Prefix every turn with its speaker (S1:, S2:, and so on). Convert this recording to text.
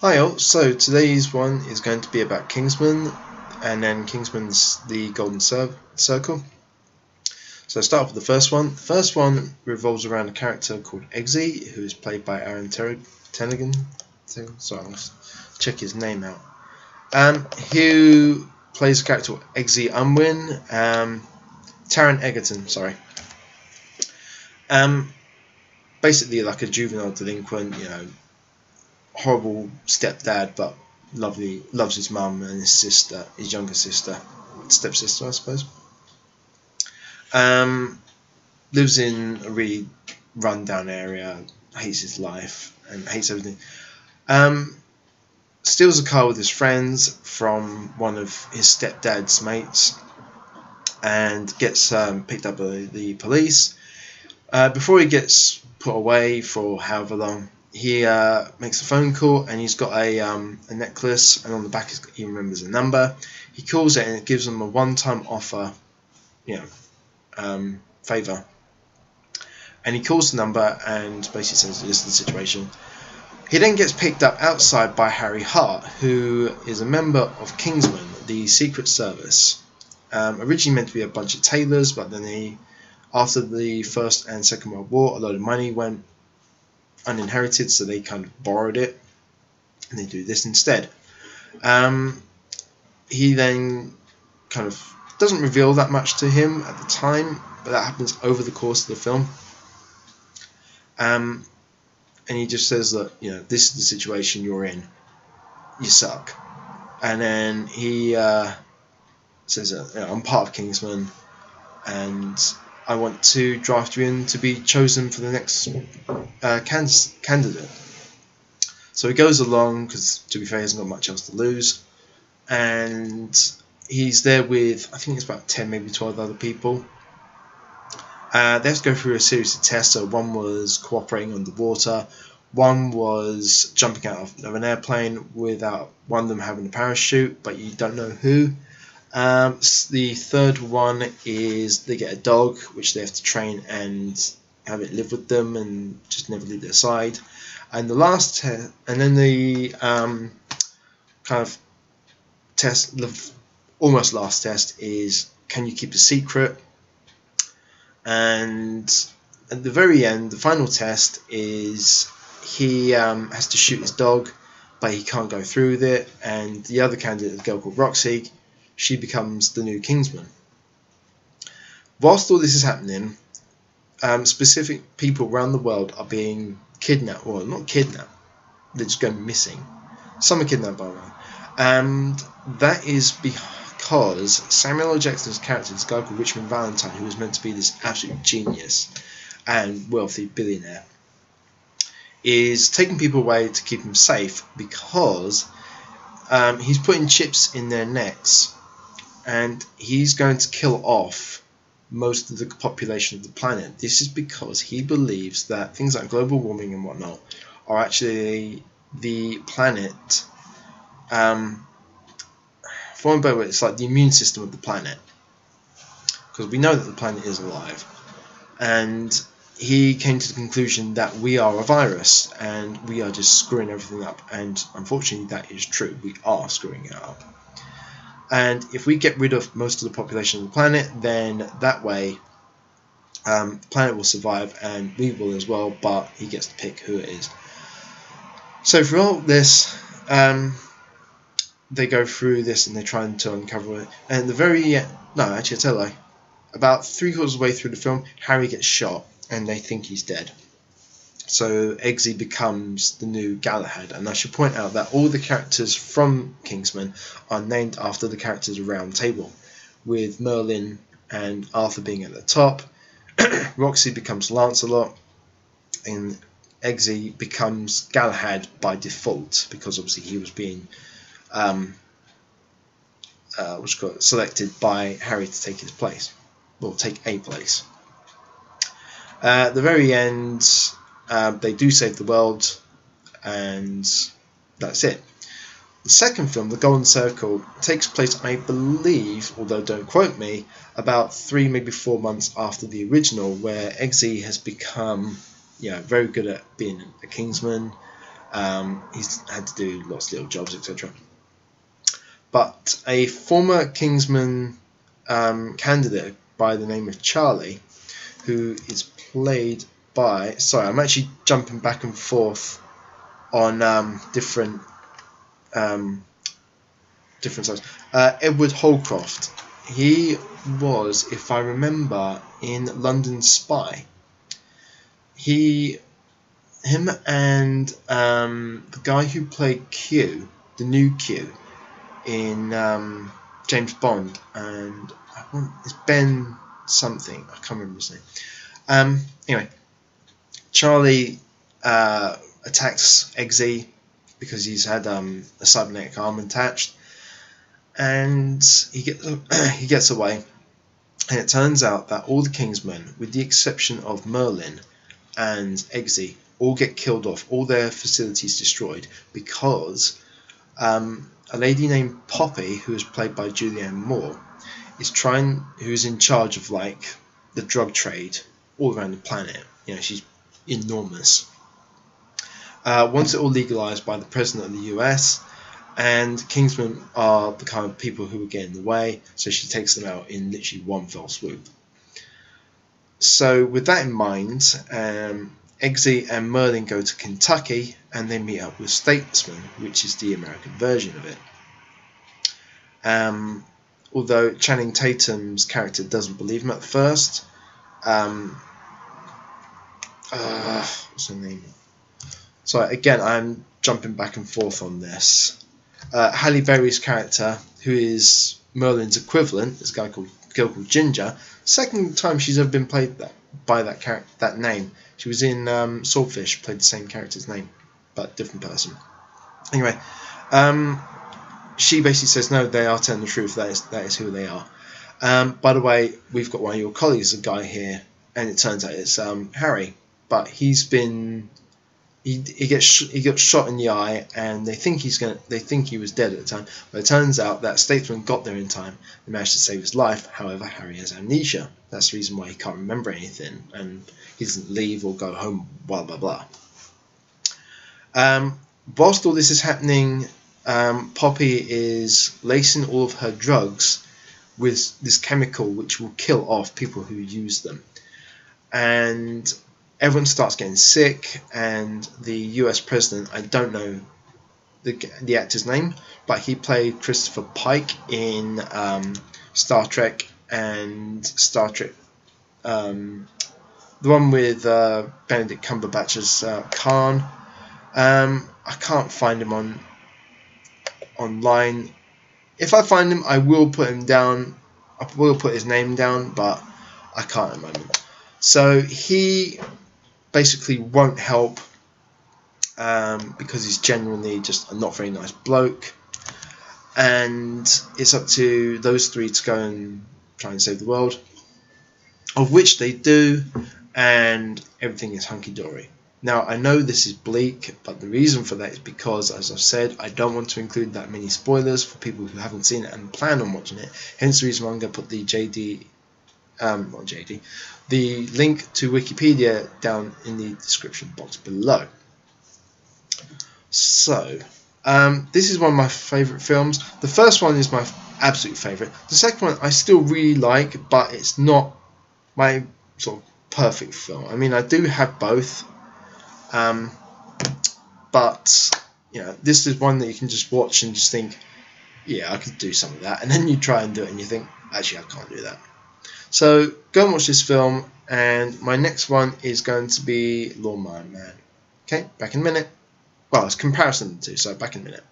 S1: Hi all, so today's one is going to be about Kingsman, and then Kingsman's the Golden Circle. So I'll start off with the first one. The first one revolves around a character called Eggsy, who is played by Aaron Tennigan. Sorry, I'll check his name out. Who plays a character called Eggsy Unwin, Taron Egerton, sorry. Um, Basically like a juvenile delinquent, horrible stepdad, but loves his mum and his sister, his younger sister, stepsister, I suppose. Lives in a really run-down area, hates his life and hates everything. Steals a car with his friends from one of his stepdad's mates and gets picked up by the police. Before he gets put away for however long, he makes a phone call and he's got a necklace, and on the back he remembers a number. He calls it and it gives him a one-time offer, favour. And he calls the number and basically says this is the situation. He then gets picked up outside by Harry Hart, who is a member of Kingsman, the Secret Service. Originally meant to be a bunch of tailors, but then after the First and Second World War, a lot of money went uninherited, so they kind of borrowed it, and they do this instead. He then kind of doesn't reveal that much to him at the time, but that happens over the course of the film. And he just says that, this is the situation you're in. You suck. And then he says, I'm part of Kingsman, and I want to draft you in to be chosen for the next candidate. So he goes along because, to be fair, he hasn't got much else to lose, and he's there with, I think it's about 10, maybe 12 other people. They have to go through a series of tests. So one was cooperating underwater, one was jumping out of an airplane without one of them having a parachute, but you don't know who. The third one is they get a dog, which they have to train and have it live with them and just never leave their side. And the last test, and then the kind of test, the almost last test is, can you keep a secret? And at the very end, the final test is he has to shoot his dog, but he can't go through with it. And the other candidate, a girl called Roxy, she becomes the new Kingsman. Whilst all this is happening, specific people around the world are being kidnapped. Well, not kidnapped, they're just going missing. Some are kidnapped by one. And that is because Samuel L. Jackson's character, this guy called Richmond Valentine, who was meant to be this absolute genius and wealthy billionaire, is taking people away to keep them safe because he's putting chips in their necks, and he's going to kill off most of the population of the planet. This is because he believes that things like global warming and whatnot are actually the planet formed by, it's like the immune system of the planet, because we know that the planet is alive, and he came to the conclusion that we are a virus and we are just screwing everything up. And unfortunately that is true, we are screwing it up. And if we get rid of most of the population of the planet, then that way the planet will survive and we will as well, but he gets to pick who it is. So for all this, they go through this and they're trying to uncover it. And at the very end, no, actually I tell a lie. About 3/4 of the way through the film, Harry gets shot and they think he's dead. So Eggsy becomes the new Galahad. And I should point out that all the characters from Kingsman are named after the characters of Round Table, with Merlin and Arthur being at the top. Roxy becomes Lancelot, and Eggsy becomes Galahad by default, because obviously he was being selected by Harry to take his place, or take a place. At the very end, they do save the world, and that's it. The second film, The Golden Circle, takes place, I believe, although don't quote me, about 3, maybe 4 months after the original, where Eggsy has become very good at being a Kingsman, He's had to do lots of little jobs, etc. But a former Kingsman candidate by the name of Charlie, who is played by... Sorry, I'm actually jumping back and forth on different sides. Edward Holcroft. He was, if I remember, in London Spy. Him and the guy who played Q, the new Q, in James Bond, and it's Ben something. I can't remember his name. Anyway, Charlie attacks Eggsy because he's had a cybernetic arm attached, and he gets away. And it turns out that all the Kingsmen, with the exception of Merlin and Eggsy, all get killed off, all their facilities destroyed, because a lady named Poppy, who is played by Julianne Moore, who's in charge of like the drug trade all around the planet. You know, she's enormous. Wants it all legalized by the president of the US, and Kingsmen are the kind of people who would get in the way, so she takes them out in literally one fell swoop. So with that in mind, Eggsy and Merlin go to Kentucky, and they meet up with Statesman, which is the American version of it. Although Channing Tatum's character doesn't believe him at first. What's her name? Sorry, again, I'm jumping back and forth on this. Halle Berry's character, who is Merlin's equivalent, is a girl called Ginger. Second time she's ever been played by that name. She was in Swordfish, played the same character's name, but different person. Anyway, she basically says, no, they are telling the truth, that is who they are. By the way, we've got one of your colleagues, a guy here, and it turns out it's Harry, but he got shot in the eye, and they think he was dead at the time, but it turns out that Statesman got there in time and managed to save his life. However, Harry has amnesia. That's the reason why he can't remember anything, and he doesn't leave or go home, blah blah blah. Whilst all this is happening, Poppy is lacing all of her drugs with this chemical which will kill off people who use them, and everyone starts getting sick, and the US president, I don't know the actor's name, but he played Christopher Pike in Star Trek and Star Trek, the one with Benedict Cumberbatch's Khan. I can't find him online. If I find him, I will put him down. I will put his name down, but I can't at the moment. So he basically won't help because he's genuinely just a not very nice bloke, and it's up to those three to go and try and save the world, of which they do, and everything is hunky-dory. Now, I know this is bleak, but the reason for that is because, as I've said, I don't want to include that many spoilers for people who haven't seen it and plan on watching it. Hence the reason why I'm going to put the the link to Wikipedia down in the description box below. So, this is one of my favourite films. The first one is my absolute favourite. The second one I still really like, but it's not my sort of perfect film. I mean, I do have both. But you know, this is one that you can just watch and just think, yeah, I could do some of that, and then you try and do it and you think, actually, I can't do that. So go and watch this film, and my next one is going to be Lawnmower Man. Okay, back in a minute. Well, it's comparison to, so back in a minute.